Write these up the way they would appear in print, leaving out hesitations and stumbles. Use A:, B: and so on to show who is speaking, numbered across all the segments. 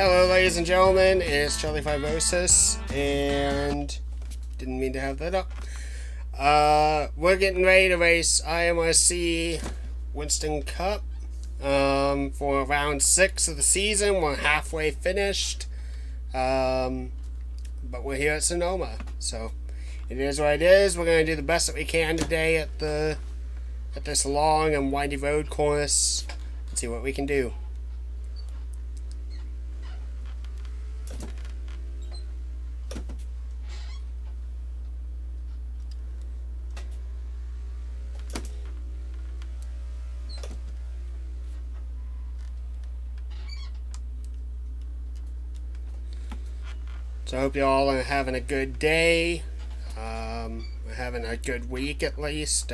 A: Hello, ladies and gentlemen, it's Charlie Fibrosis, and didn't mean to have that up. We're getting ready to race IMRC Winston Cup for round 6 of the season. We're halfway finished, but we're here at Sonoma, so it is what it is. We're going to do the best that we can today at this long and windy road course and see what we can do. So I hope you all are having a good day, having a good week at least.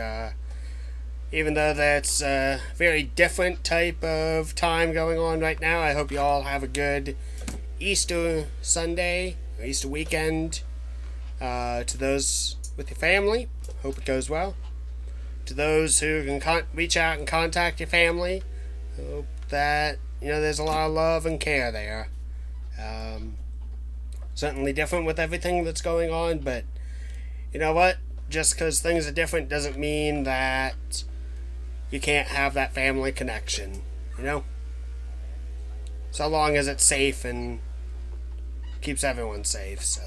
A: Even though that's a very different type of time going on right now, I hope you all have a good Easter Sunday, or Easter weekend. To those with your family, hope it goes well. To those who can reach out and contact your family, hope that there's a lot of love and care there. Certainly different with everything that's going on, but you know what? Just because things are different doesn't mean that you can't have that family connection, So long as it's safe and keeps everyone safe, so.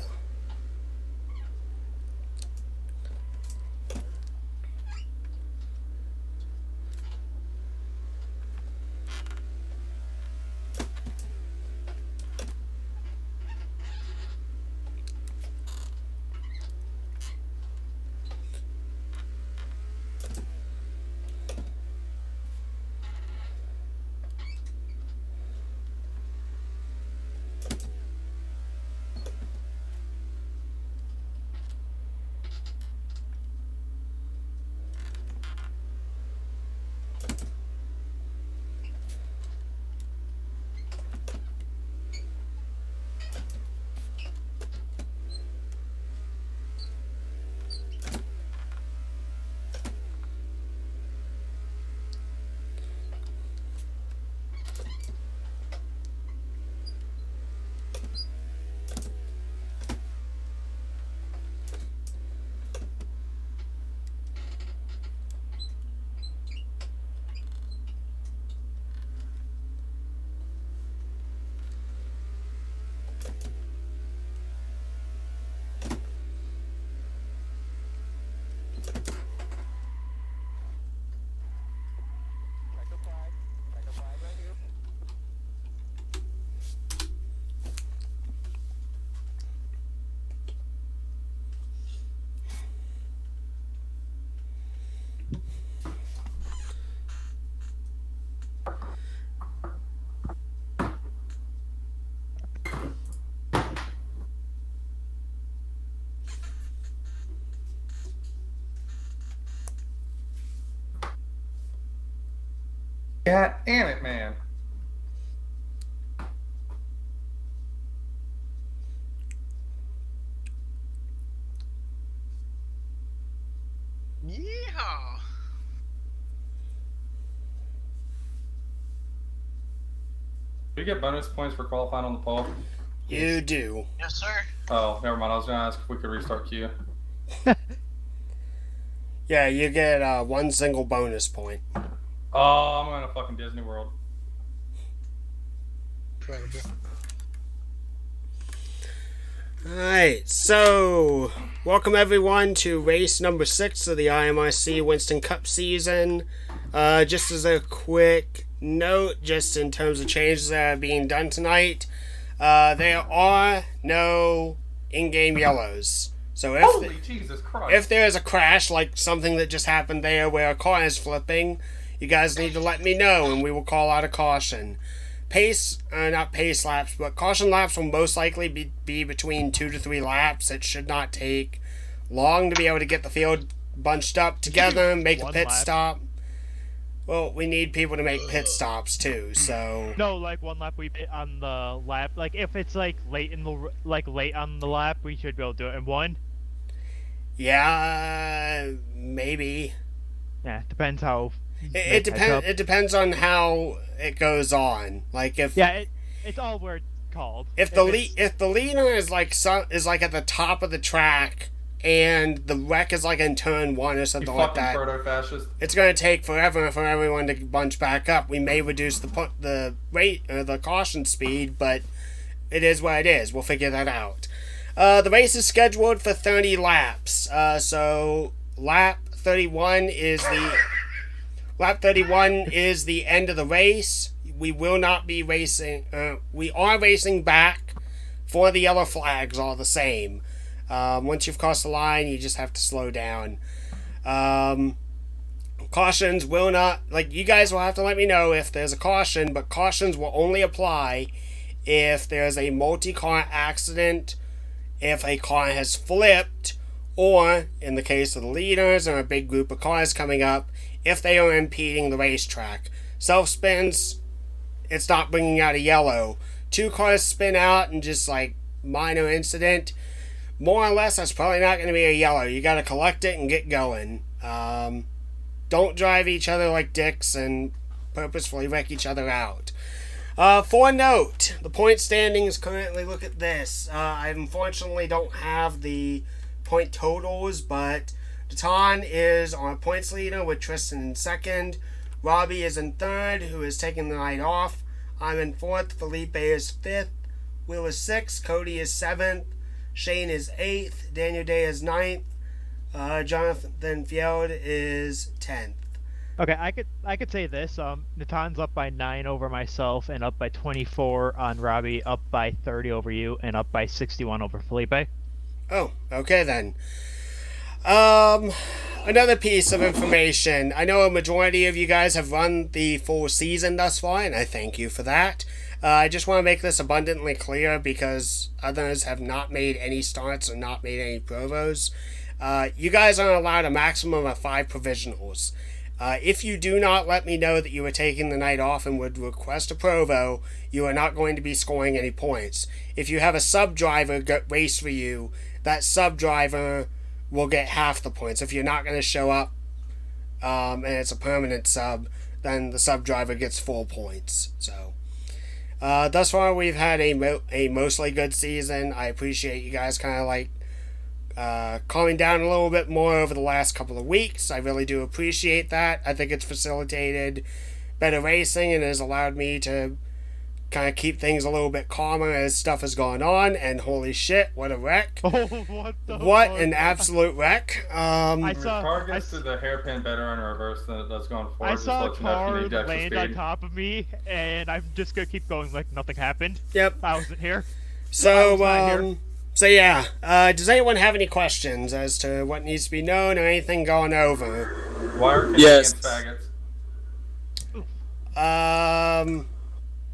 B: God damn it, man.
C: Yeehaw!
B: Do you get bonus points for qualifying on the pole?
A: You do.
C: Yes, sir.
B: Oh, never mind. I was going to ask if we could restart queue.
A: Yeah, you get one single bonus point.
B: Oh, I'm going to fucking Disney World.
C: Incredible.
A: Alright, so welcome everyone to race number 6 of the IMRC Winston Cup season. Just as a quick note, just in terms of changes that are being done tonight, there are no in-game yellows. So
B: Holy Jesus Christ.
A: if there is a crash, like something that just happened there where a car is flipping, you guys need to let me know and we will call out a caution. Not pace laps, but caution laps will most likely be between 2 to 3 laps. It should not take long to be able to get the field bunched up together and make a pit stop. Well, we need people to make pit stops too, so...
D: No, like one lap on the lap. Like if it's like late on the lap, we should be able to do it in one.
A: Yeah, maybe.
D: Yeah, depends how.
A: It depends on how it goes on. Like if
D: it's all where called.
A: If the leader is like at the top of the track and the wreck is like in turn 1 or something like that,
B: proto-fascist.
A: it's going to take forever for everyone to bunch back up. We may reduce the rate or the caution speed, but it is what it is. We'll figure that out. The race is scheduled for 30 laps. So lap 31 is the end of the race. We will not be racing. We are racing back for the yellow flags all the same. Once you've crossed the line, you just have to slow down. Cautions will not, like, you guys will have to let me know if there's a caution, but cautions will only apply if there's a multi-car accident, if a car has flipped, or, in the case of the leaders or a big group of cars coming up, if they are impeding the racetrack. Self-spins, it's not bringing out a yellow. 2 cars spin out and just, like, minor incident, more or less, that's probably not going to be a yellow. You got to collect it and get going. Don't drive each other like dicks and purposefully wreck each other out. For note, the point standings currently, look at this. I unfortunately don't have the point totals, but Datan is on points leader with Tristan in second. Robbie is in third, who is taking the night off. I'm in fourth. Felipe is fifth. Will is sixth. Cody is seventh. Shane is 8th, Daniel Day is 9th, Jonathan Fjeld is 10th.
D: Okay, I could say this. Natan's up by 9 over myself, and up by 24 on Robbie, up by 30 over you, and up by 61 over Felipe.
A: Oh, okay then. Another piece of information. I know a majority of you guys have run the full season thus far, and I thank you for that. I just want to make this abundantly clear because others have not made any starts or not made any provos. You guys are allowed a maximum of 5 provisionals. If you do not let me know that you are taking the night off and would request a provo, you are not going to be scoring any points. If you have a sub-driver race for you, that sub-driver will get half the points. If you're not going to show up and it's a permanent sub, then the sub-driver gets full points. So thus far, we've had a mostly good season. I appreciate you guys kind of like calming down a little bit more over the last couple of weeks. I really do appreciate that. I think it's facilitated better racing and has allowed me to kind of keep things a little bit calmer as stuff has gone on. And holy shit, what a wreck!
D: Oh,
A: what an absolute wreck!
B: The car gets to the hairpin better on reverse than it does going forward.
D: I saw a car
B: land
D: on top of me, and I'm just gonna keep going like nothing happened.
A: Yep.
D: I wasn't here.
A: So, so yeah. Does anyone have any questions as to what needs to be known or anything gone over?
B: Why are Canadians faggots?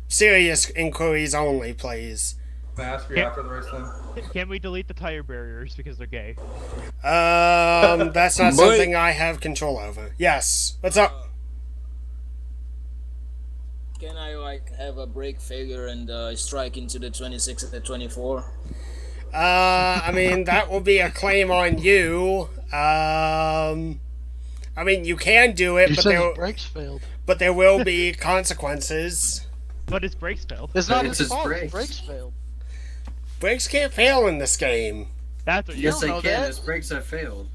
A: Serious inquiries only, please.
B: Can I ask you after the race then?
D: Can we delete the tire barriers because they're gay?
A: That's not something I have control over. Yes. What's up?
C: Can I like have a brake failure and strike into the 26 at the 24?
A: I mean, that will be a claim on you. I mean, you can do it,
E: brakes failed.
A: But there will be consequences.
D: But his brakes failed.
E: It's not his fault. Brakes failed.
A: Brakes can't fail in this game.
D: That's what
F: yes,
D: you
F: they
D: know
F: can.
D: that?
F: His brakes have failed.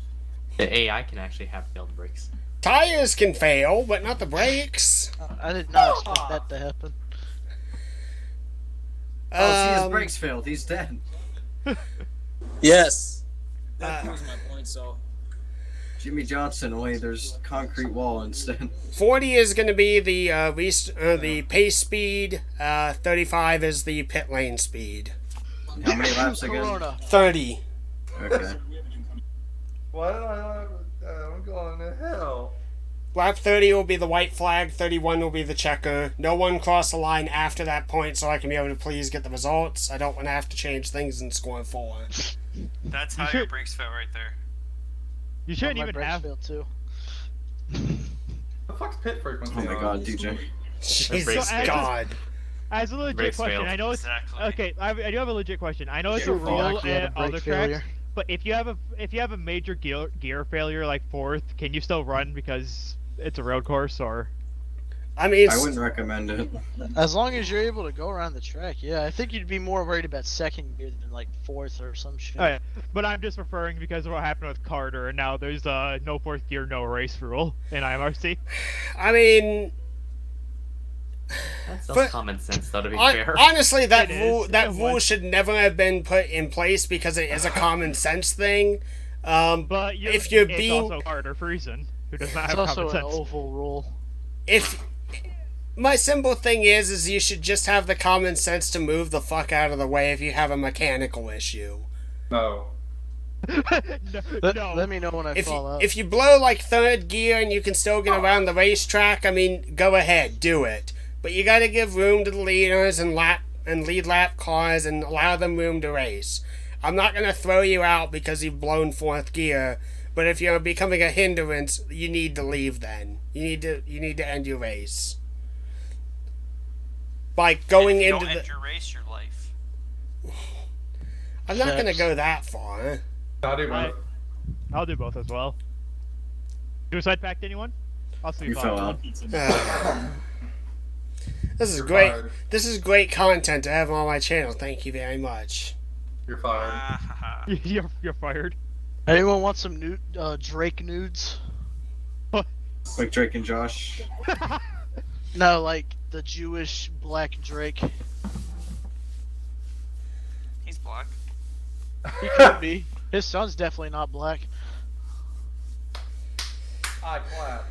G: The AI can actually have failed brakes.
A: Tires can fail, but not the brakes.
E: I did not expect that to happen.
F: Oh, see, his brakes failed. He's dead.
C: Yes. That proves my point, so.
F: Jimmy Johnson, only there's concrete wall instead.
A: 40 is going to be the pace speed. 35 is the pit lane speed.
F: How many laps again?
A: 30.
F: Okay.
B: Why did I'm going to hell.
A: Lap 30 will be the white flag, 31 will be the checker. No one crossed the line after that point, so I can be able to please get the results. I don't want to have to change things and score 4.
H: That's how your brakes fail right there.
D: You shouldn't even have.
E: Failed too.
B: The fuck's pit frequency?
F: Oh my god, DJ.
A: Jesus God.
D: As a legit
G: Brakes
D: question,
G: failed.
D: I know it's
H: Exactly.
D: okay. I do have a legit question. I know it's a
E: Sure,
D: rule
E: actually had
D: in
E: a brake
D: other
E: failure.
D: tracks, but if you have a major gear failure like 4th, can you still run because it's a road course or?
A: I mean,
F: I wouldn't recommend it.
E: As long as you're able to go around the track, yeah. I think you'd be more worried about second gear than like fourth or some shit.
D: Oh, yeah. But I'm just referring because of what happened with Carter, and now there's no fourth gear, no race rule in IMRC.
A: I mean,
G: That's
A: but-
G: common sense, though, to be fair.
A: honestly, that
D: It
A: rule
D: is.
A: that
D: It
A: rule
D: was.
A: should never have been put in place because it is a common sense thing.
D: But
A: If you're
D: it's
A: being-
D: also Carter Friesen, who does not
E: It's
D: have
E: also
D: common
E: an
D: sense.
E: oval rule.
A: If my simple thing is you should just have the common sense to move the fuck out of the way if you have a mechanical issue.
B: No.
D: no.
E: Let me know when I fall out.
A: If you blow like third gear and you can still get around the racetrack, I mean, go ahead, do it. But you got to give room to the leaders and lead lap cars and allow them room to race. I'm not gonna throw you out because you've blown fourth gear, but if you're becoming a hindrance, you need to leave. Then you need to end your race by going
H: if you
A: into
H: don't
A: the.
H: end your race, your life.
A: I'm not gonna
E: Shucks.
A: go that far.
B: Not even.
D: Right. I'll do both as well. Suicide pact anyone? I'll see
F: You fell out.
A: This is
B: You're
A: great.
B: fired.
A: This is great content to have on my channel. Thank you very much.
B: You're fired.
H: Ah,
D: You're fired.
E: Anyone want some Drake nudes?
F: Like Drake and Josh.
E: No, like the Jewish black Drake.
H: he's black.
E: He could be. His son's definitely not black.
B: I clap.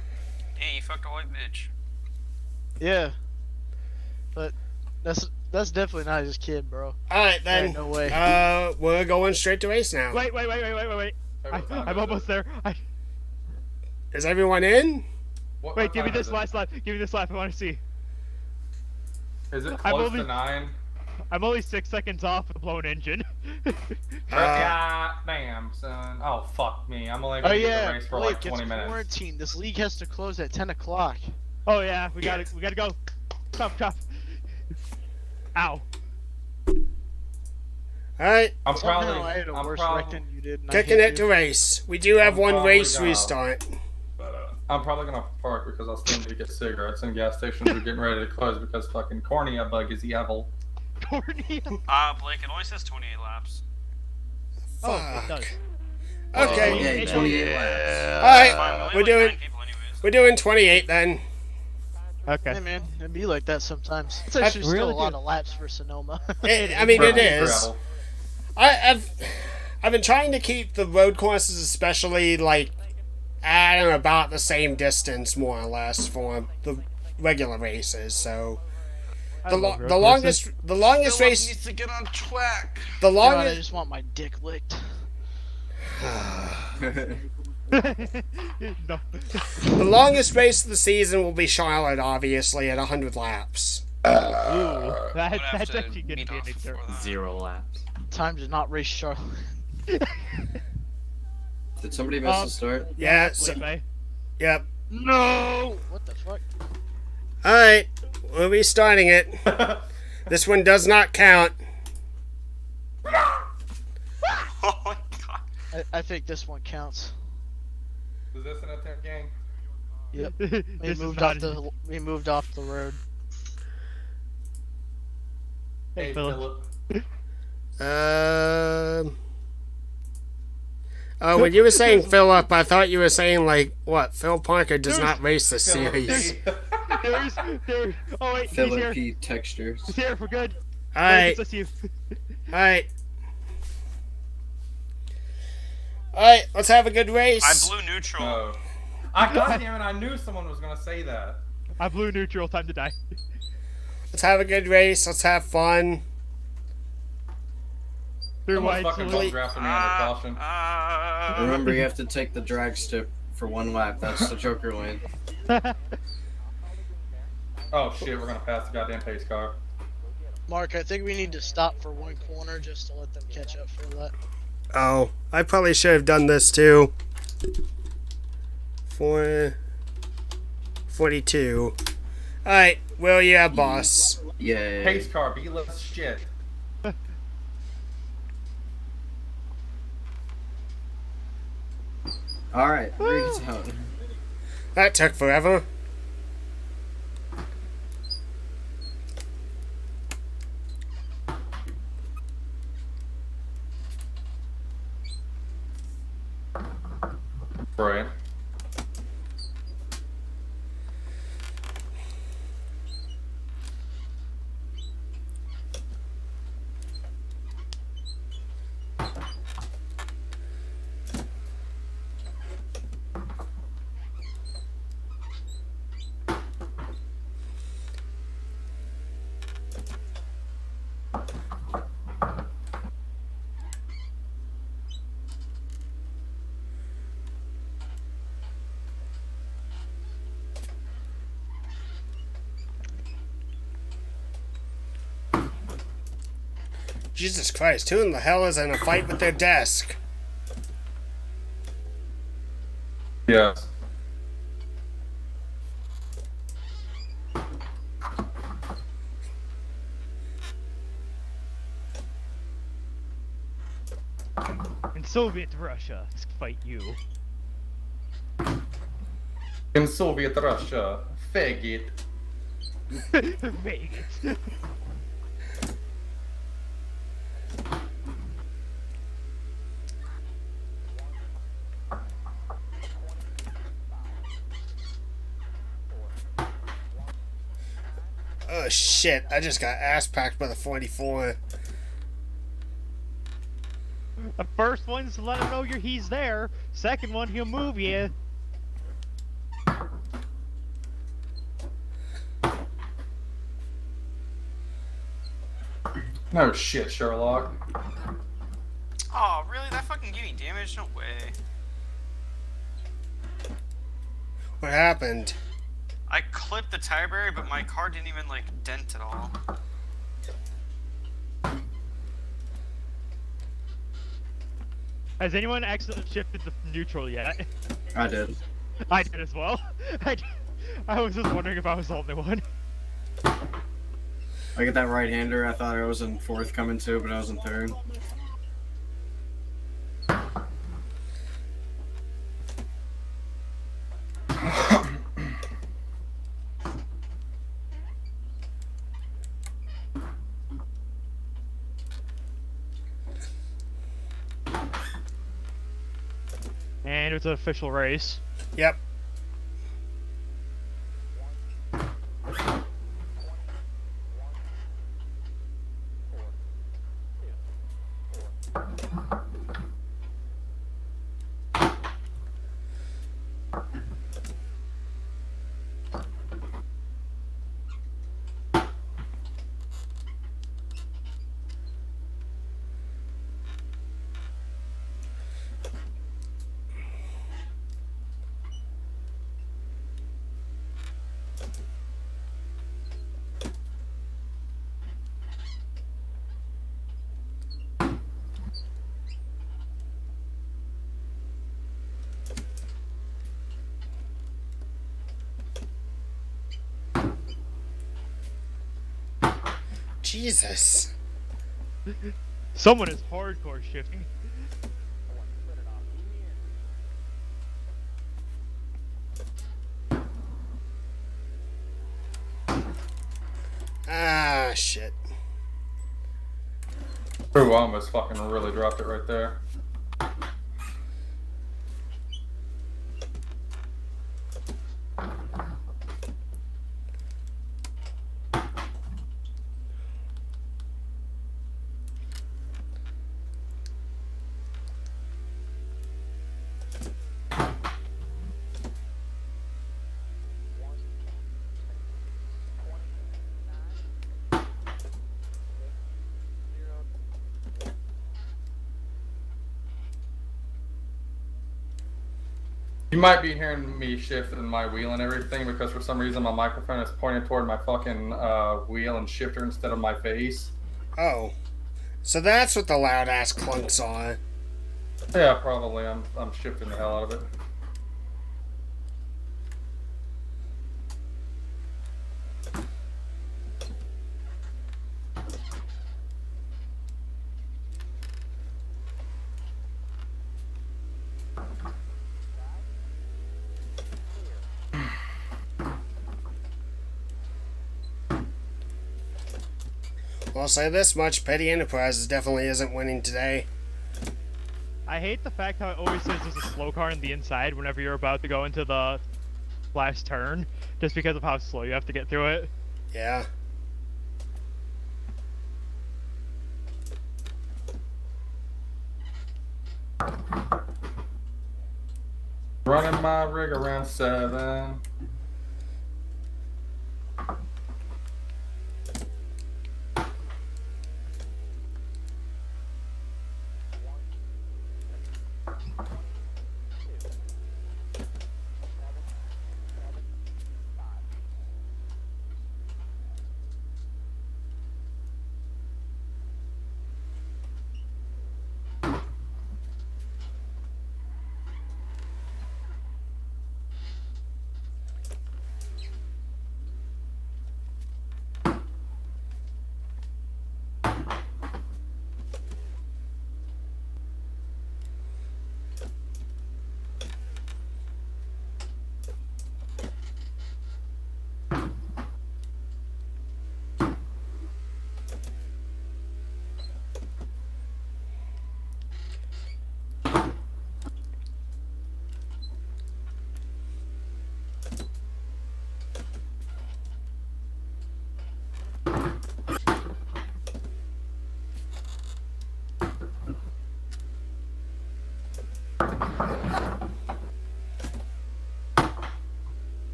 H: Hey, you fuck a white bitch.
E: Yeah. But that's definitely not his kid, bro.
A: All right then.
E: Ain't no way.
A: We're going straight to race now.
D: Wait. I'm almost there.
A: Is everyone in?
D: Wait, give me this last lap. Give me this lap. I want to see.
B: Is it
D: I'm
B: close
D: only-
B: to 9?
D: I'm only 6 seconds off with a blown engine.
B: God damn, son. Oh, fuck me. I'm only
E: Oh
B: gonna get the
E: yeah,
B: race for
E: Blake,
B: like 20
E: it's
B: minutes.
E: quarantine. This league has to close at 10 o'clock.
D: Oh yeah, we gotta go. Tough. Ow.
A: All right,
B: I'm
E: Somehow
B: probably.
E: I had a
B: I'm
E: worse
B: probably,
E: wreck than you did. And I
A: kicking
E: hit
A: it to
E: you.
A: race. We do have
B: I'm
A: one
B: probably
A: race
B: gonna-
A: restart.
B: I'm probably gonna park because I still need to get cigarettes, and gas stations are getting ready to close because fucking cornea bug is evil.
D: Corny.
H: Blake, it only says 28 laps.
D: Oh, it does.
A: Okay.
F: Yeah, 28 laps.
A: All
H: Fine,
A: right,
H: we
A: we're
H: only
A: doing
H: 9 people anyways.
A: we're doing 28 then.
D: Okay.
E: Hey man, it'd be like that sometimes. It's actually still
D: really
E: a lot
D: do.
E: of laps for Sonoma.
A: I mean, it
B: Gravel,
A: is.
B: gravel.
A: I've been trying to keep the road courses, especially like at about the same distance, more or less, for the regular races. So
D: I
A: the
D: love road
A: the
D: courses.
A: longest race
H: needs to get on track.
A: the
E: God, I
A: longest
E: just want my dick licked.
D: No.
A: the longest race of the season will be Charlotte, obviously at 100 laps.
D: Ooh,
H: Would have
D: that's
H: to
D: actually gonna
H: meet
D: be an
H: off
D: exert.
H: before that.
G: 0 laps.
E: Time to not race Charlotte.
F: Did somebody miss the start?
A: Yeah. So,
D: Wait,
A: yep.
E: No! What the fuck?
A: All right, we'll be starting it. This one does not count.
H: Oh my god.
E: I think this one counts.
B: Is this an attempt game?
E: Yep. We
D: This is
E: moved
D: not
E: off the road.
D: Hey, Philip.
A: Oh, when you were saying Philip, I thought you were saying like what? Phil Parker does not race the
B: Philip
A: series.
B: P.
D: There. Oh wait, he's
F: Philip
D: here.
F: P. Textures.
D: He's here. We're good.
A: All right,
D: It's just you.
A: all right, all right. Let's have a good
H: I
A: race.
H: blew neutral.
B: Oh. Goddamn it, I knew someone was gonna say that.
D: I blew neutral. Time to die.
A: Let's have a good race. Let's have fun.
D: Through
B: Someone
D: wide.
B: fucking
A: Complete-
B: bum drafted me under caution.
F: Remember, you have to take the drag strip for 1 lap. That's the Joker lane.
B: Oh shit, we're gonna pass the goddamn pace car.
E: Mark, I think we need to stop for one corner just to let them catch up for that.
A: Oh, I probably should have done this too. 42. All right, Will, you have boss.
F: Yay.
B: Pace car, be less shit.
F: Alright, bring it down.
A: That took forever.
B: Right.
A: Jesus Christ, who in the hell is in a fight with their desk?
B: Yes.
D: In Soviet Russia, fight you.
B: In Soviet Russia, faggot.
D: Vegas.
A: Oh shit, I just got ass packed by the 44.
D: The first one's to let him know he's there. Second one, he'll move you.
B: No shit, Sherlock.
H: Oh, really? That fucking gave me damage? No way.
A: What happened?
H: I clipped the tire barrier, but my car didn't even, like, dent at all.
D: Has anyone accidentally shifted to neutral yet?
F: I did.
D: I did as well. I was just wondering if I was the only one.
F: I get that right-hander. I thought I was in fourth coming too, but I was in third.
D: And it's an official race.
A: Yep. Jesus.
D: Someone is hardcore shifting.
A: Ah, shit.
B: Ooh, I almost fucking really dropped it right there. You might be hearing me shifting my wheel and everything because for some reason my microphone is pointed toward my fucking wheel and shifter instead of my face.
A: Oh. So that's what the loud ass clunks on.
B: Yeah, probably. I'm shifting the hell out of it.
A: Well, I'll say this much, Petty Enterprises definitely isn't winning today.
D: I hate the fact how it always says there's a slow car on the inside whenever you're about to go into the last turn, just because of how slow you have to get through it.
A: Yeah.
B: Running my rig around 7.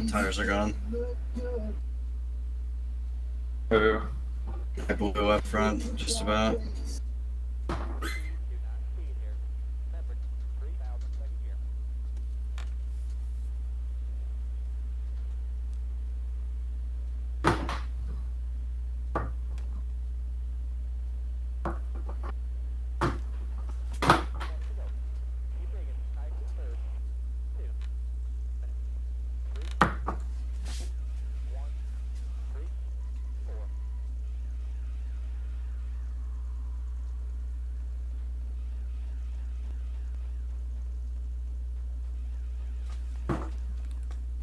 F: tires are gone.
B: Who?
F: I blew up front, just about.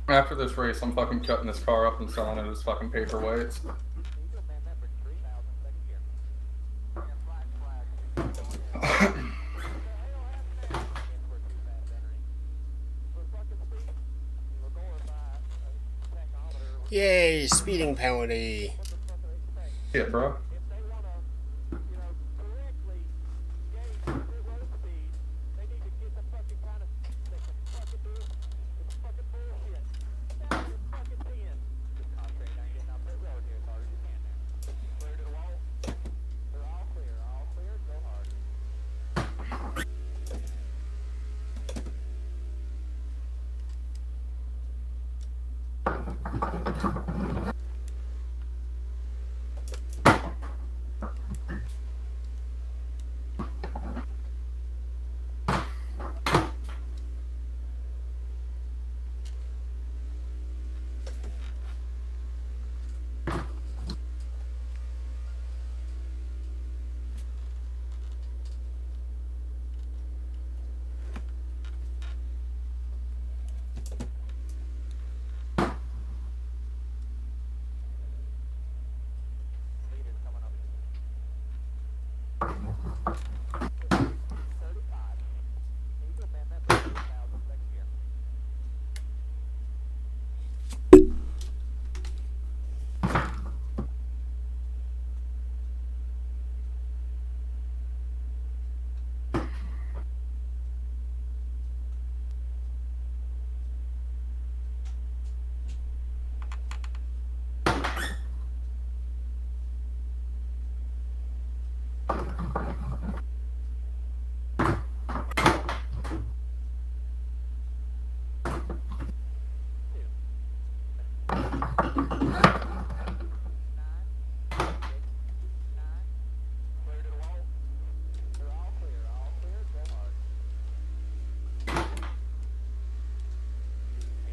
B: After this race, I'm fucking cutting this car up and selling it as fucking paperweights.
A: Yay, speeding penalty.
B: Yeah, bro.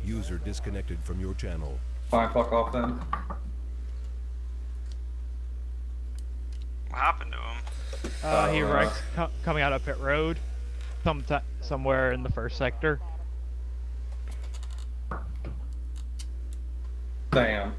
I: User disconnected from your channel.
B: Fine, fuck off then.
H: What happened to him?
D: He wrecks coming out of pit road, somewhere in the first sector.
B: Damn.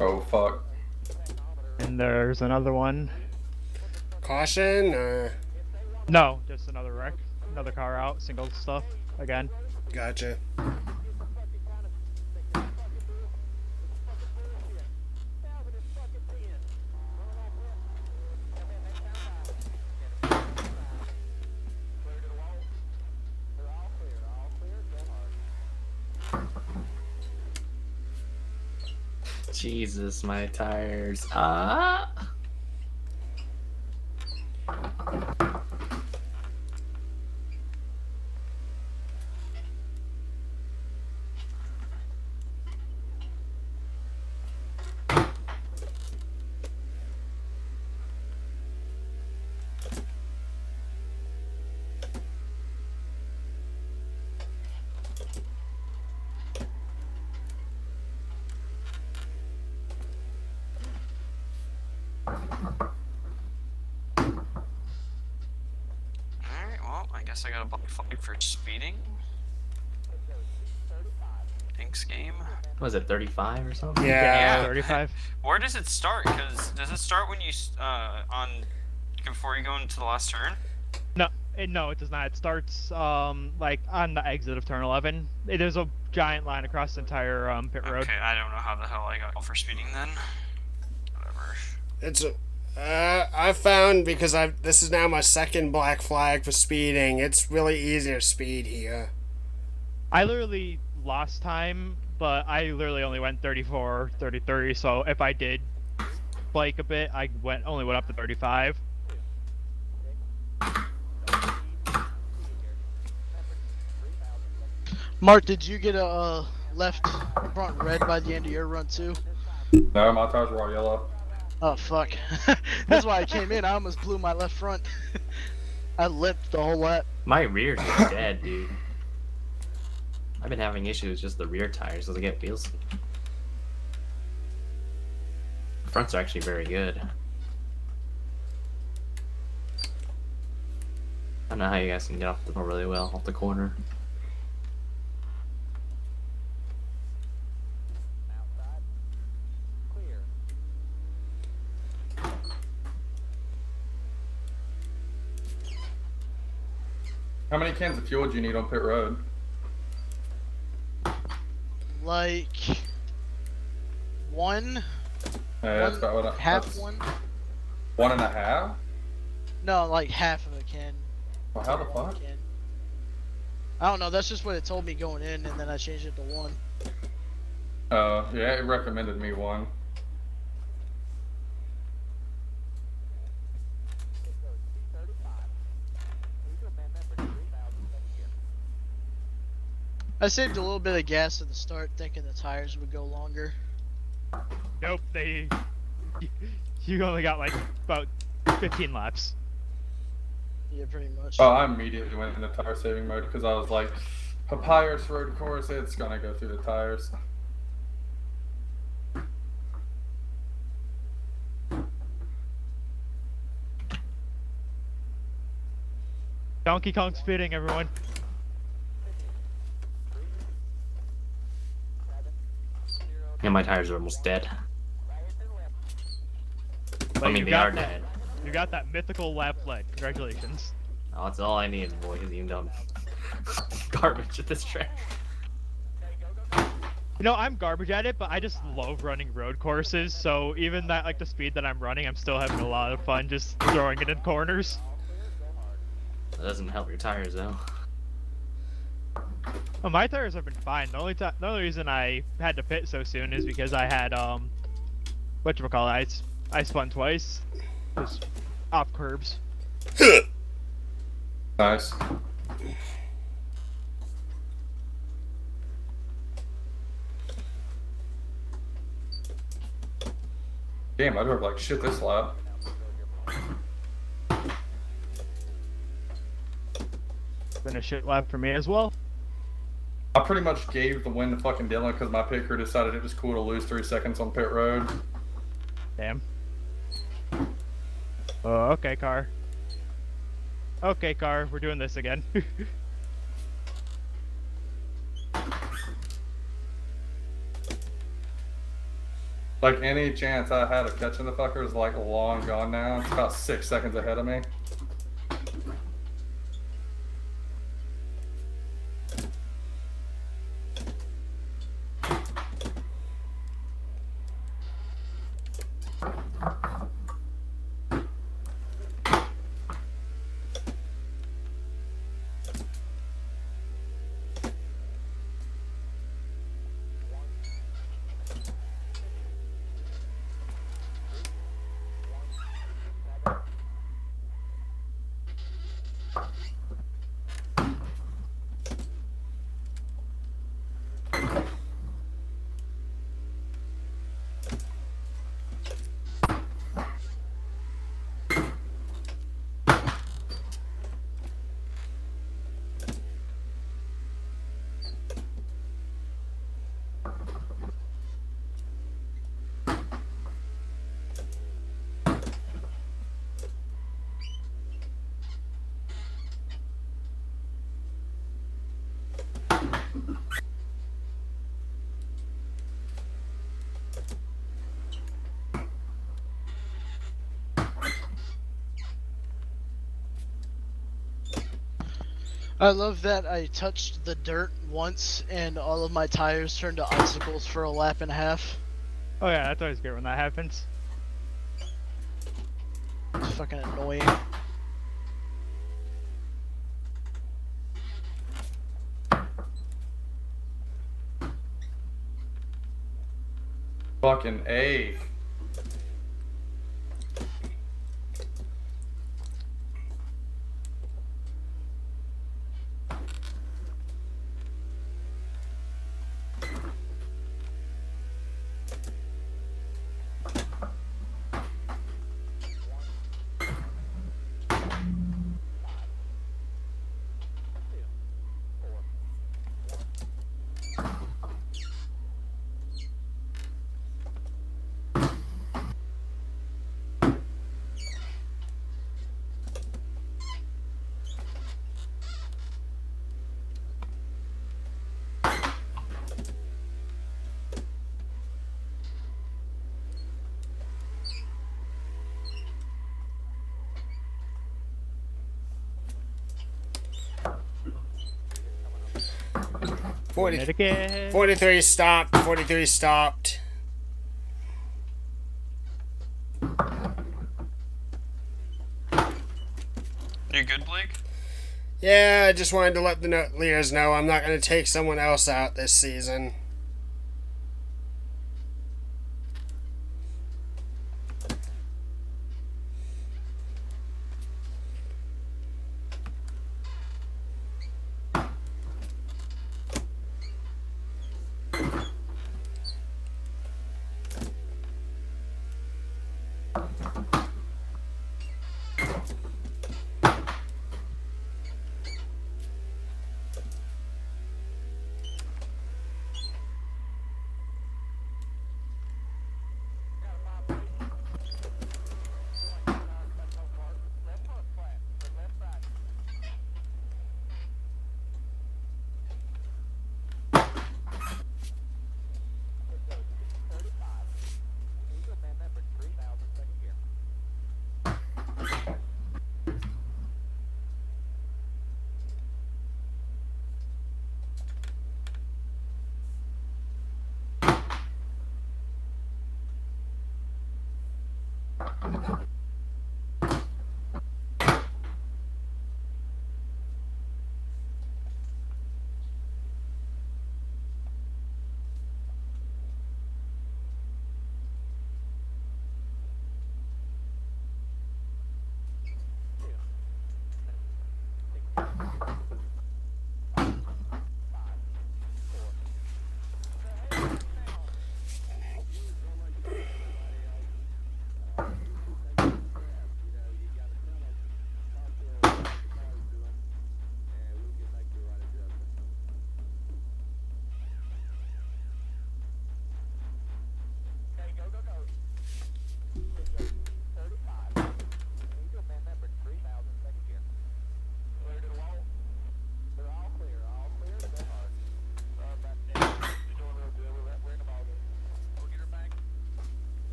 B: Oh fuck.
D: And there's another one.
A: Caution.
D: No, just another wreck. Another car out. Single stuff again.
A: Gotcha.
G: Jesus, my tires. Ah.
H: Alright, well, I guess I got a black flag for speeding. Thanks, game.
G: Was it 35 or something?
A: Yeah.
D: 35.
H: Where does it start? Because does it start when you before you go into the last turn?
D: No, it does not. It starts like on the exit of turn 11. There's a giant line across the entire pit road.
H: Okay, I don't know how the hell I got for speeding then. Whatever.
A: It's I found because this is now my second black flag for speeding. It's really easy to speed here.
D: I literally lost time, but I literally only went 34, 30, so if I did flake a bit, I only went up to 35.
E: Mark, did you get a left front red by the end of your run too?
B: No, my tires were all yellow.
E: Oh fuck. That's why I came in. I almost blew my left front. I limped the whole lap.
G: My rear's dead, dude. I've been having issues with just the rear tires as I get wheels. The fronts are actually very good. I don't know how you guys can get off the door really well off the corner.
B: How many cans of fuel do you need on pit road?
E: Like one.
B: Yeah, that's about what I,
E: Half
B: that's
E: one.
B: 1.5?
E: No, like half of a can.
B: Well, how the fuck?
E: Can. I don't know. That's just what it told me going in, and then I changed it to one.
B: Yeah, it recommended me one.
E: I saved a little bit of gas at the start, thinking the tires would go longer.
D: Nope, you only got like about 15 laps.
E: Yeah, pretty much.
B: Oh, I immediately went into tire saving mode because I was like, Papyrus road course, it's gonna go through the tires.
D: Donkey Kong speeding, everyone.
G: Yeah, my tires are almost dead.
D: But
G: I mean,
D: you
G: they
D: got
G: are dead.
D: You got that mythical lap lead. Congratulations.
G: Oh, that's all I need, boy, because even though I'm garbage at this track.
D: You know, I'm garbage at it, but I just love running road courses, so even that, like, the speed that I'm running, I'm still having a lot of fun just throwing it in corners.
G: That doesn't help your tires, though.
D: Well, my tires have been fine. The only reason I had to pit so soon is because I had, whatchamacallit, I spun twice. just off curbs.
B: Nice. Damn, I drove like shit this lap.
D: Been a shit lap for me as well.
B: I pretty much gave the win to fucking Dylan because my pit crew decided it was cool to lose 3 seconds on pit road.
D: Damn. Oh, okay, car. Okay, car, we're doing this again.
B: Like, any chance I had of catching the fucker is like long gone now. It's about 6 seconds ahead of me.
E: I love that I touched the dirt once and all of my tires turned to icicles for a lap and a half.
D: Oh yeah, that's always good when that happens.
E: It's fucking annoying.
B: Fucking A.
D: Doing it again.
A: 43 stopped. 43 stopped.
H: You good, Blake?
A: Yeah, I just wanted to let the leaders know I'm not going to take someone else out this season.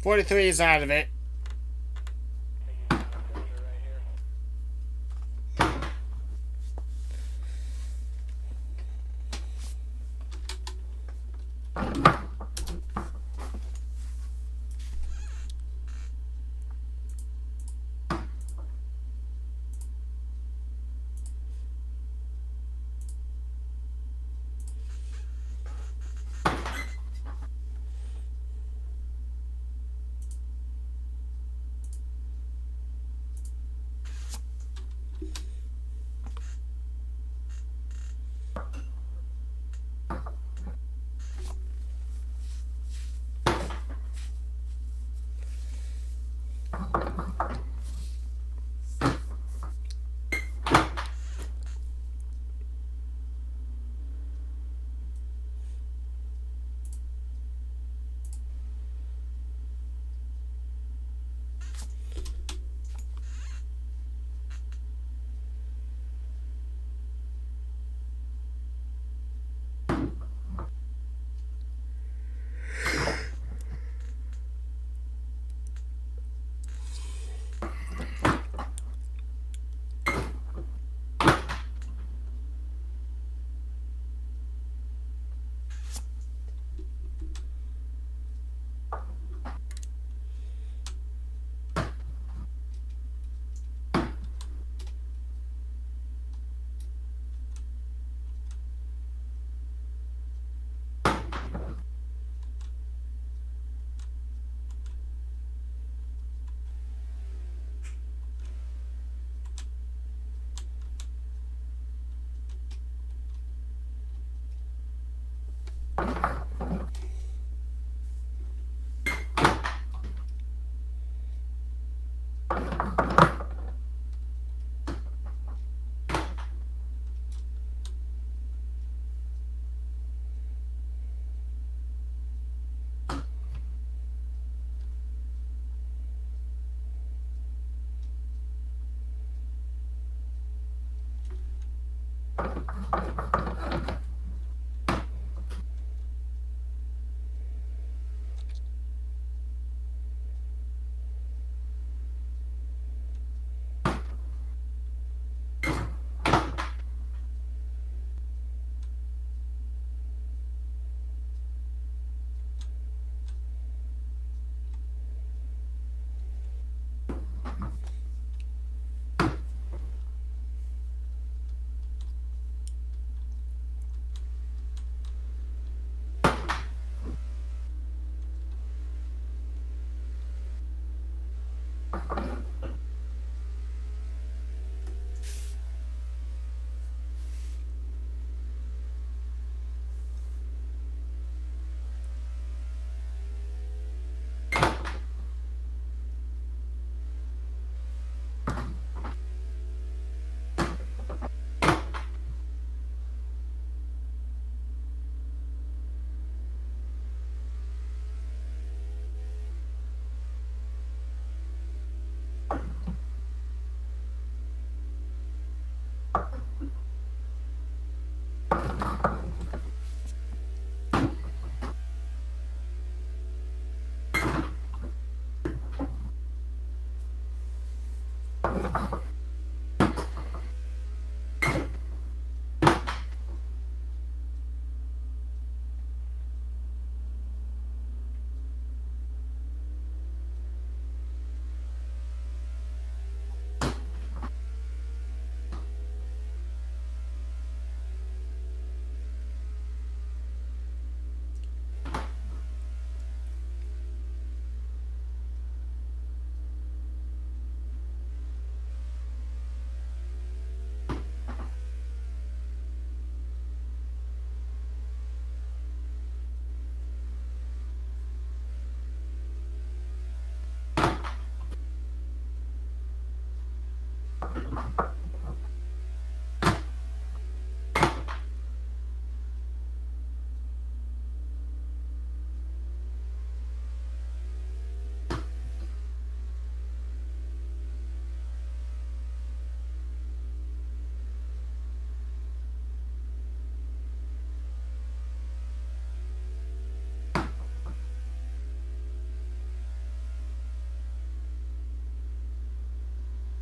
A: 43 is out of it.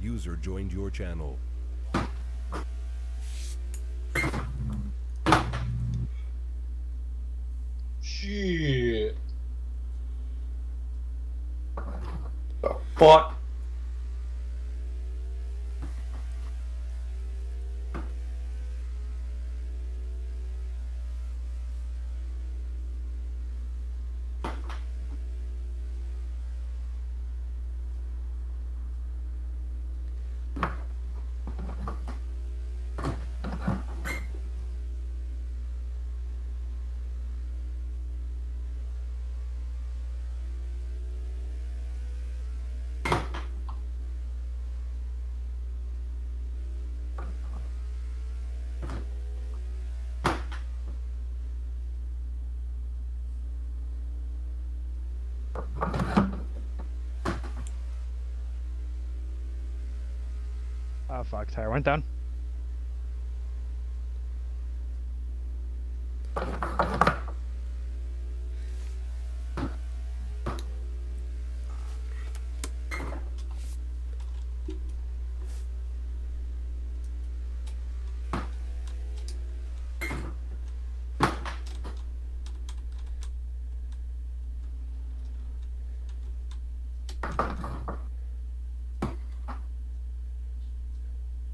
I: User joined your channel.
B: Shit. The fuck?
D: Oh fuck, tire went down.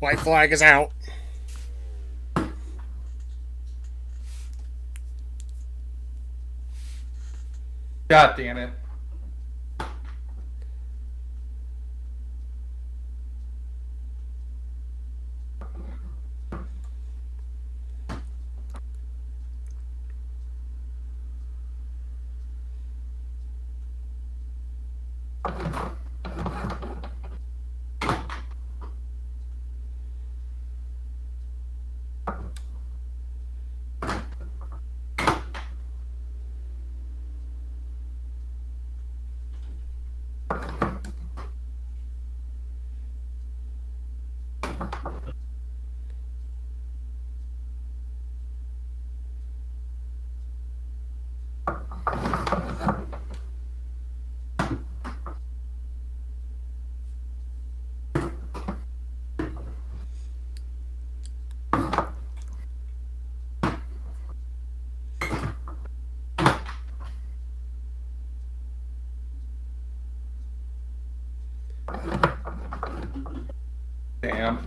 A: White flag is out.
B: God damn it. Damn.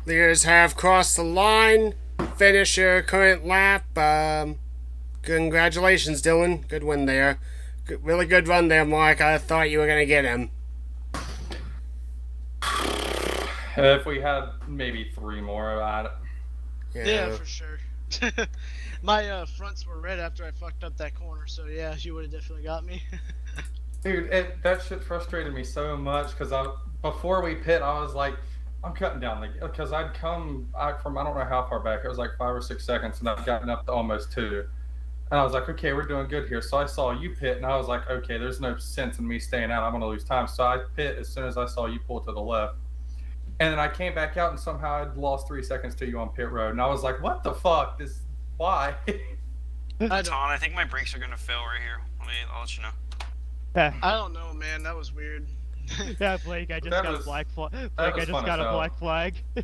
A: Leaders have crossed the line. Finish your current lap. Congratulations, Dylan. Good win there. Really good run there, Mark. I thought you were going to get him.
B: If we had maybe 3 more at it.
E: Yeah, for sure. My fronts were red after I fucked up that corner, so yeah, you would have definitely got me.
B: Dude, that shit frustrated me so much because before we pit, I was like, I'm cutting down because I'd come from I don't know how far back. It was like 5 or 6 seconds, and I've gotten up to almost 2. And I was like, okay, we're doing good here. So I saw you pit, and I was like, okay, there's no sense in me staying out. I'm gonna lose time. So I pit as soon as I saw you pull to the left. And then I came back out, and somehow I'd lost 3 seconds to you on pit road. And I was like, what the fuck? Why?
H: Ton, I think my brakes are gonna fail right here. I'll let you know.
D: Yeah.
E: I don't know, man. That was weird.
D: Yeah, Blake, I just got a black flag. Blake, I just got a black flag.
E: Yeah,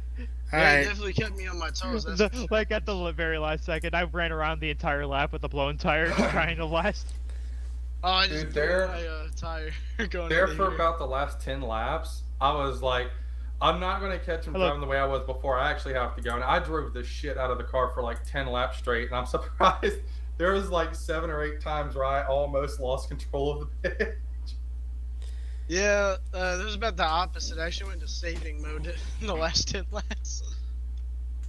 A: Alright.
E: it definitely kept me on my toes. That's for sure.
D: Like at the very last second, I ran around the entire lap with a blown tire, just trying to last.
E: Oh, I just
B: Dude,
E: blew
B: there-
E: my tire going
B: There
E: into
B: for
E: here.
B: about the last 10 laps, I was like, I'm not going to catch him
D: Hello.
B: driving the way I was before. I actually have to go. And I drove the shit out of the car for like 10 laps straight. And I'm surprised there was like 7 or 8 times where I almost lost control of the pitch.
E: Yeah, it was about the opposite. I actually went to saving mode in the last 10 laps.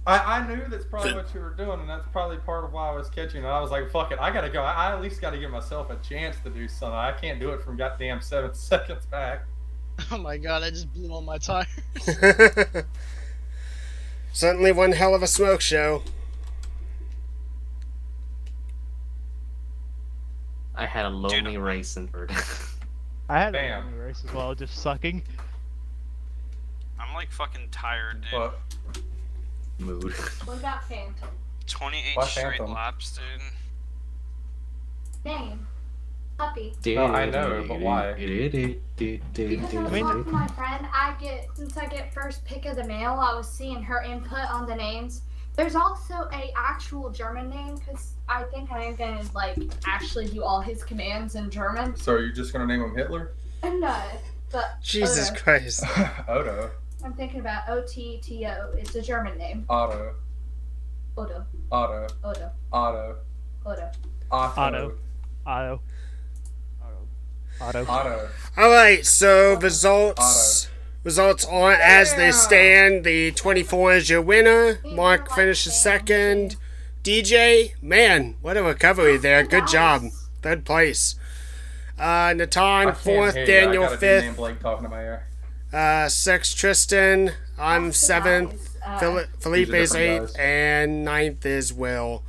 B: I knew that's probably what you were doing, and that's probably part of why I was catching. And I was like, fuck it, I got to go. I at least got to give myself a chance to do something. I can't do it from goddamn 7 seconds back.
E: Oh my god, I just blew on my tires.
A: Certainly one hell of a smoke show.
G: I had a lonely race in Verde.
D: I had
B: Damn.
D: a lonely race as well, just sucking.
H: I'm like fucking tired, dude.
B: But
G: Mood.
J: What about Phantom?
H: 28
B: Why
H: straight
B: Phantom?
H: laps, dude.
J: Name. Puppy.
B: No, I know, but why?
J: Because I was talking to my friend, since I get first pick of the mail, I was seeing her input on the names. There's also a actual German name, because I think I am going to, like, actually do all his commands in German.
B: So are you just going to name him Hitler?
J: No, but
A: Jesus
J: Odo.
A: Christ.
B: Odo.
J: I'm thinking about O-T-T-O. It's a German name.
B: Otto.
J: Odo.
B: Otto.
J: Odo.
B: Otto.
J: Odo.
B: Otto.
D: Otto. Otto.
B: Otto.
A: Alright, so results are as they stand. The 24 is your winner. Mark finishes second. DJ, man, what a recovery there. Good job. Third place. Natan, fourth. Daniel, fifth.
B: Blake talking to my ear.
A: Sixth, Tristan. I'm seventh. Felipe's
B: different
A: eighth.
B: guys.
A: And ninth is Will.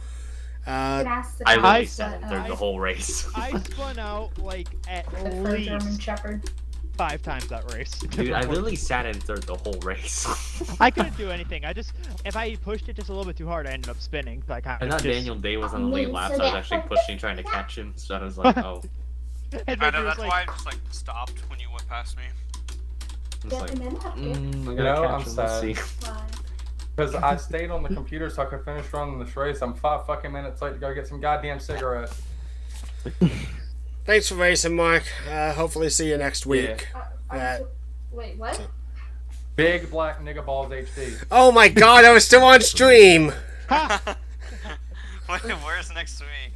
G: I
D: I
G: literally sat in third the whole race.
D: I spun out like at
J: The German
D: least
J: Shepherd.
D: 5 times that race.
G: Dude, I literally sat in third the whole race.
D: I couldn't do anything. If I pushed it just a little bit too hard, I ended up spinning. So I kind
G: I
D: of
G: thought
D: just,
G: Daniel Day was on the late lap, so I was actually pushing, trying to catch him. So I was like, oh.
D: And
H: I
D: then
H: know,
D: he was
H: that's
D: like,
H: why I just like stopped when you went past me.
G: I was
J: Get
G: like,
J: them in up here.
G: I
B: You
G: gotta
B: know,
G: catch
B: I'm
G: him. Let's
B: sad.
G: see.
J: Why?
B: Because I stayed on the computer so I could finish running this race. I'm 5 fucking minutes late to go get some goddamn cigarettes.
A: Thanks for racing, Mark. Hopefully see you next week.
J: Wait, what?
B: Big black nigga balls HD.
A: Oh my god, I was still on stream.
H: Where's next week?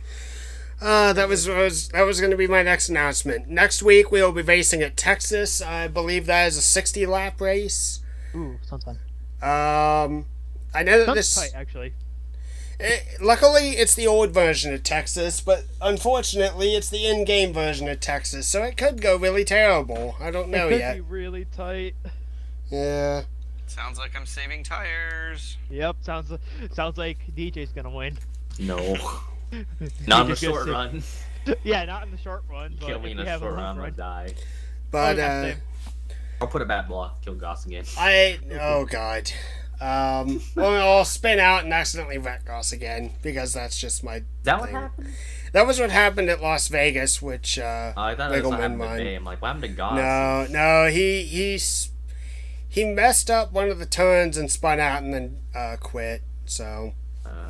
A: That was going to be my next announcement. Next week we will be racing at Texas. I believe that is a 60 lap race.
D: ooh, sounds fun.
A: I know that
D: Sounds
A: this.
D: tight, actually.
A: Luckily, it's the old version of Texas, but unfortunately, it's the in-game version of Texas, so it could go really terrible. I don't know
D: It could
A: yet.
D: be really tight.
A: Yeah.
H: Sounds like I'm saving tires.
D: Yep, sounds like DJ's gonna win.
G: No. Not in the
D: DJ's
G: short
D: gonna
G: run.
D: Yeah, not in the short run, but
G: Kill me
D: if
G: in
D: we
G: a
D: have
G: short
D: a long
G: run, I'll
D: run.
G: die.
A: But,
D: same.
G: I'll put a bad block, kill Goss again.
A: oh god. I'll spin out and accidentally wreck Goss again, because that's just my
G: Is that what
A: thing.
G: happened?
A: That was what happened at Las Vegas, which,
G: I thought it was what
A: Wiggleman
G: happened
A: won.
G: today. I'm like, what happened to Goss?
A: No, he messed up one of the turns and spun out and then quit. So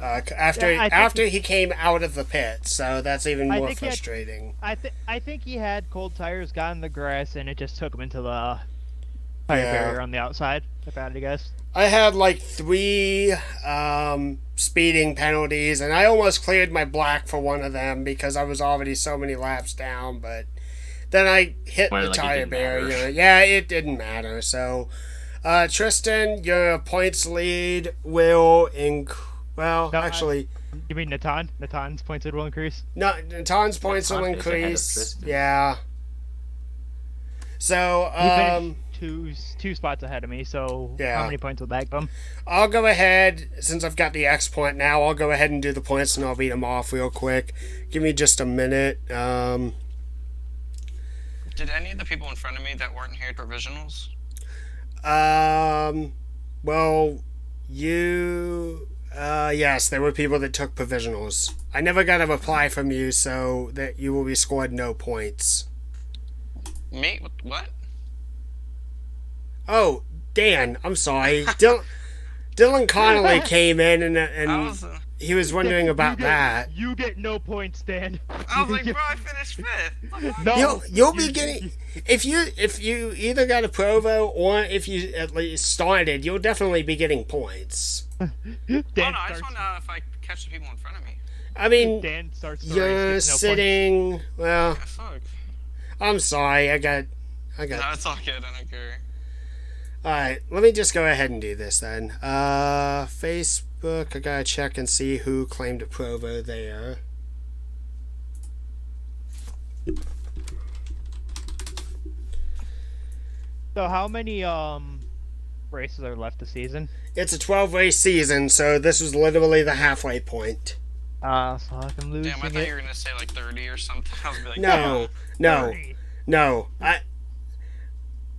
A: After he came out of the pit, so that's even more
D: think
A: frustrating.
D: I think he had cold tires, got in the grass, and it just took him into the tire barrier on the outside. If I had to guess.
A: I had like 3 speeding penalties, and I almost cleared my black for one of them because I was already so many laps down, but then I hit the tire barrier. Yeah, it didn't matter. So, Tristan, your points lead will actually...
D: You mean Natan? Natan's points lead will increase?
A: No, Natan's points will increase. Yeah. So,
D: two spots ahead of me, so how many points will that come?
A: I'll go ahead, since I've got the X point now, I'll go ahead and do the points and I'll read them off real quick. Give me just a minute.
H: Did any of the people in front of me that weren't here provisionals?
A: Well, yes, there were people that took provisionals. I never got a reply from you, so that you will be scored no points.
H: Me? What?
A: Oh, Dan, I'm sorry. Dylan Connolly came in and he was wondering about that.
D: You get no points, Dan.
H: I was like, bro, I finished 5th.
A: No, you'll be getting... If you either got a Provo or if you at least started, you'll definitely be getting points.
H: I just want to know if I catch the people in front of me.
A: I mean,
D: Dan starts
A: you're sitting... Well, I'm sorry, I got...
H: No, it's all good, I don't care.
A: Alright, let me just go ahead and do this then. Facebook, I gotta check and see who claimed a Provo there.
D: So how many races are left this season?
A: It's a 12-race season, so this was literally the halfway point.
D: So I'm losing.
H: Damn, I thought you were gonna say like 30 or something. I was gonna be like,
A: no.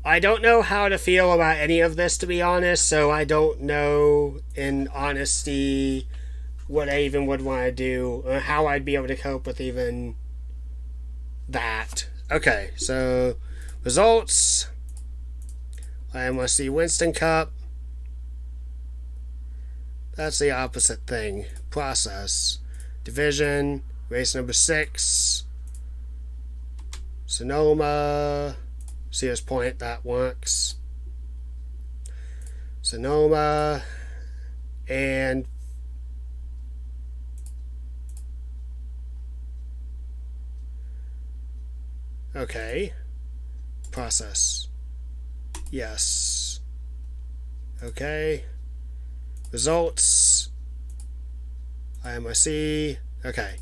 A: I don't know how to feel about any of this, to be honest, so I don't know, in honesty, what I even would want to do, or how I'd be able to cope with even that. Okay, so, results. IMRC Winston Cup. That's the opposite thing. Process. Division. Race number 6. Sonoma. Sears Point, that works. Sonoma. And okay. Process. Yes. Okay. Results. IMRC. Okay.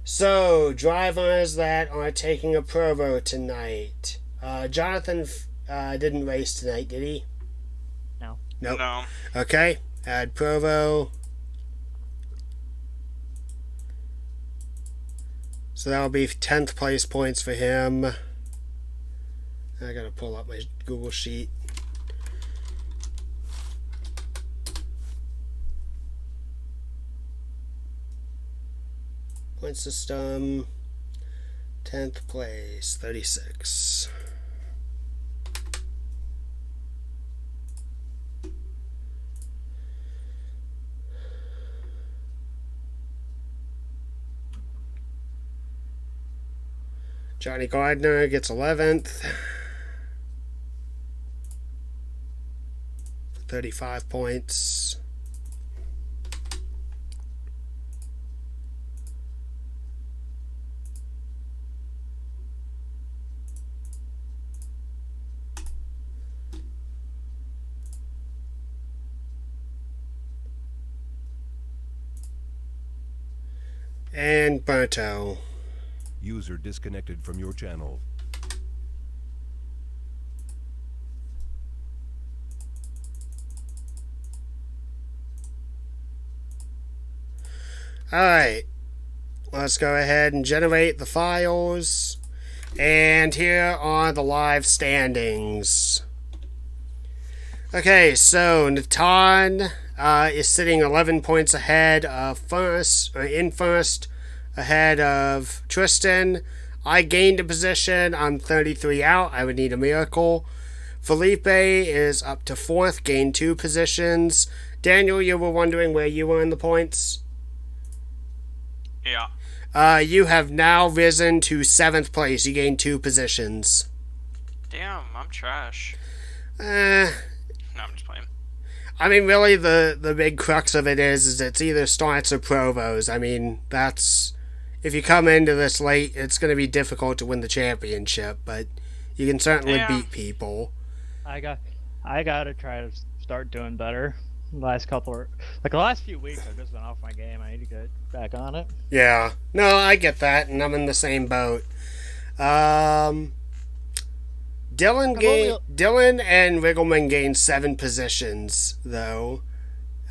A: So, drivers that are taking a Provo tonight. Jonathan didn't race tonight, did he?
D: No.
A: Nope.
H: No.
A: Okay. Add Provo. So that'll be 10th place points for him. I gotta pull up my Google Sheet. Point system. 10th place, 36. Johnny Gardner gets 11th. 35 points. And Berto.
I: User disconnected from your channel.
A: Alright, let's go ahead and generate the files. And here are the live standings. Okay, so Natan is sitting 11 points ahead of first, ahead of Tristan. I gained a position. I'm 33 out. I would need a miracle. Felipe is up to 4th, gained 2 positions. Daniel, you were wondering where you were in the points?
H: Yeah.
A: You have now risen to 7th place. You gained 2 positions.
H: Damn, I'm trash.
A: No,
H: I'm just playing.
A: I mean, really, the big crux of it is it's either starts or provos. I mean, that's... If you come into this late, it's going to be difficult to win the championship, but you can certainly beat people.
D: I gotta try to start doing better. The last few weeks, I've just been off my game. I need to get back on it.
A: Yeah. No, I get that, and I'm in the same boat. Dylan and Riggleman gained 7 positions, though.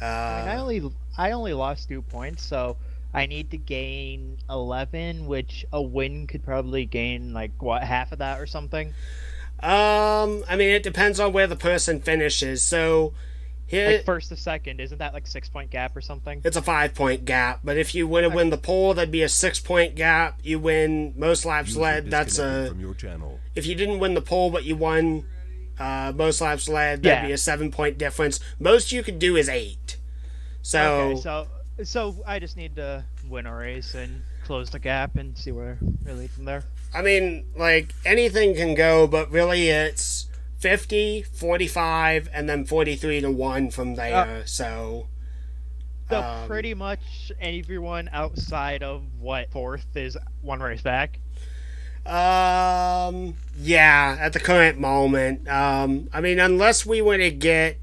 D: I only lost 2 points, so I need to gain 11, which a win could probably gain, half of that or something?
A: I mean, it depends on where the person finishes. So, here...
D: first to second, isn't that 6-point gap or something?
A: It's a 5-point gap, but if you win the poll, that'd be a 6-point gap. You win most laps led, that's a...
I: From your channel.
A: If you didn't win the poll, but you won most laps led, that'd be a 7-point difference. Most you could do is 8. So...
D: Okay, so I just need to win a race and close the gap and see where we lead from there.
A: I mean, anything can go, but really it's 50, 45, and then 43 to 1 from there, so
D: pretty much everyone outside of, 4th is 1 race back?
A: Yeah, at the current moment. I mean, unless we were to get...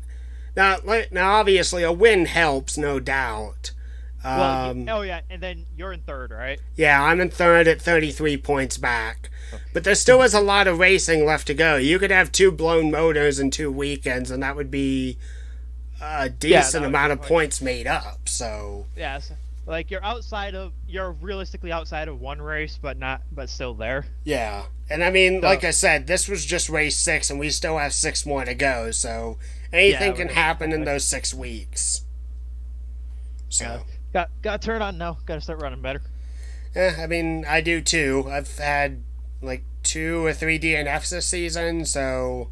A: Now, obviously, a win helps, no doubt.
D: And then you're in 3rd, right?
A: Yeah, I'm in 3rd at 33 points back. But there still is a lot of racing left to go. You could have 2 blown motors in 2 weekends, and that would be a decent amount of points made up, so...
D: Yeah, so, you're realistically outside of 1 race, but still there.
A: Yeah, and I mean, like I said, this was just race 6, and we still have 6 more to go, so anything can happen in those 6 weeks. So...
D: Got to turn on now. Got to start running better.
A: I mean, I do too. I've had 2 or 3 DNFs this season, so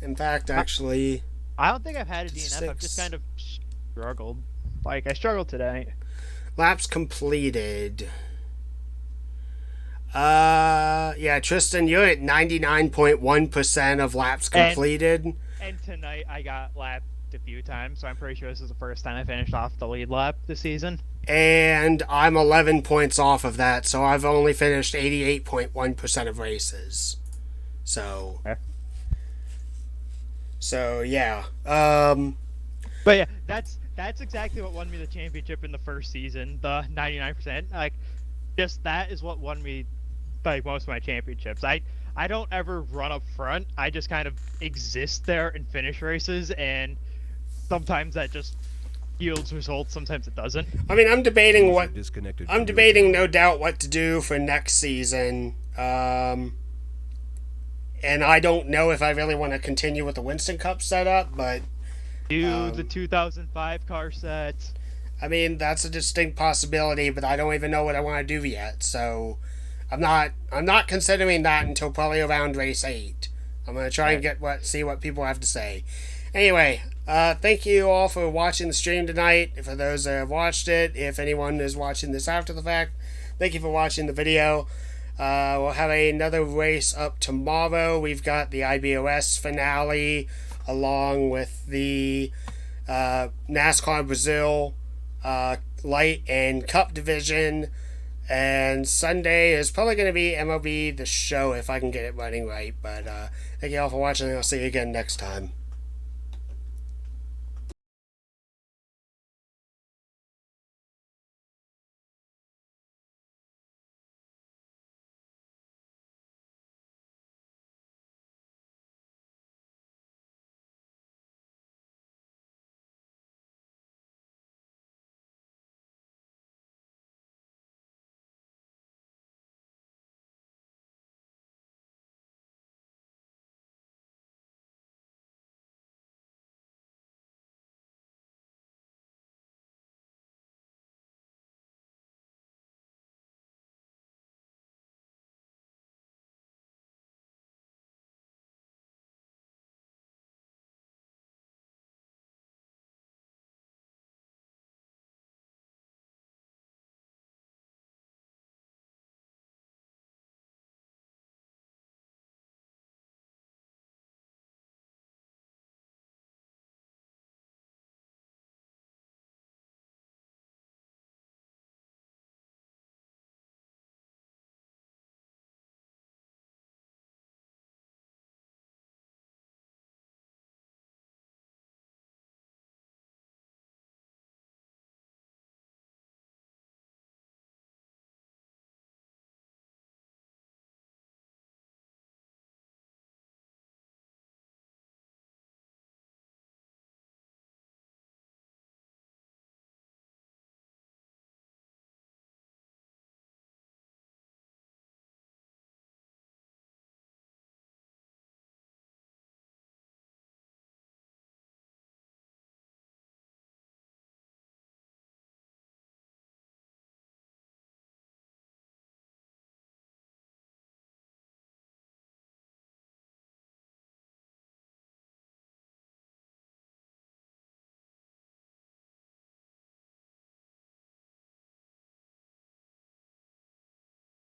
A: in fact, actually,
D: I don't think I've had a DNF. I've just kind of struggled. I struggled today.
A: Laps completed. Yeah, Tristan, you're at 99.1% of laps completed.
D: And tonight I got lapped a few times, so I'm pretty sure this is the first time I finished off the lead lap this season.
A: And I'm 11 points off of that, so I've only finished 88.1% of races. So...
D: Okay.
A: So, yeah.
D: But yeah, that's exactly what won me the championship in the first season, the 99%. Just that is what won me most of my championships. I don't ever run up front. I just kind of exist there and finish races, and sometimes that just yields results, sometimes it doesn't.
A: I mean, I'm debating no doubt what to do for next season. And I don't know if I really want to continue with the Winston Cup setup, but...
D: Do the 2005 car set.
A: I mean, that's a distinct possibility, but I don't even know what I want to do yet, so... I'm not considering that until probably around race 8. I'm going to try and see what people have to say. Anyway, thank you all for watching the stream tonight. For those that have watched it, if anyone is watching this after the fact, thank you for watching the video. We'll have another race up tomorrow. We've got the IBOS finale along with the NASCAR Brazil Light and Cup division. And Sunday is probably going to be MLB The Show if I can get it running right. But thank you all for watching, and I'll see you again next time.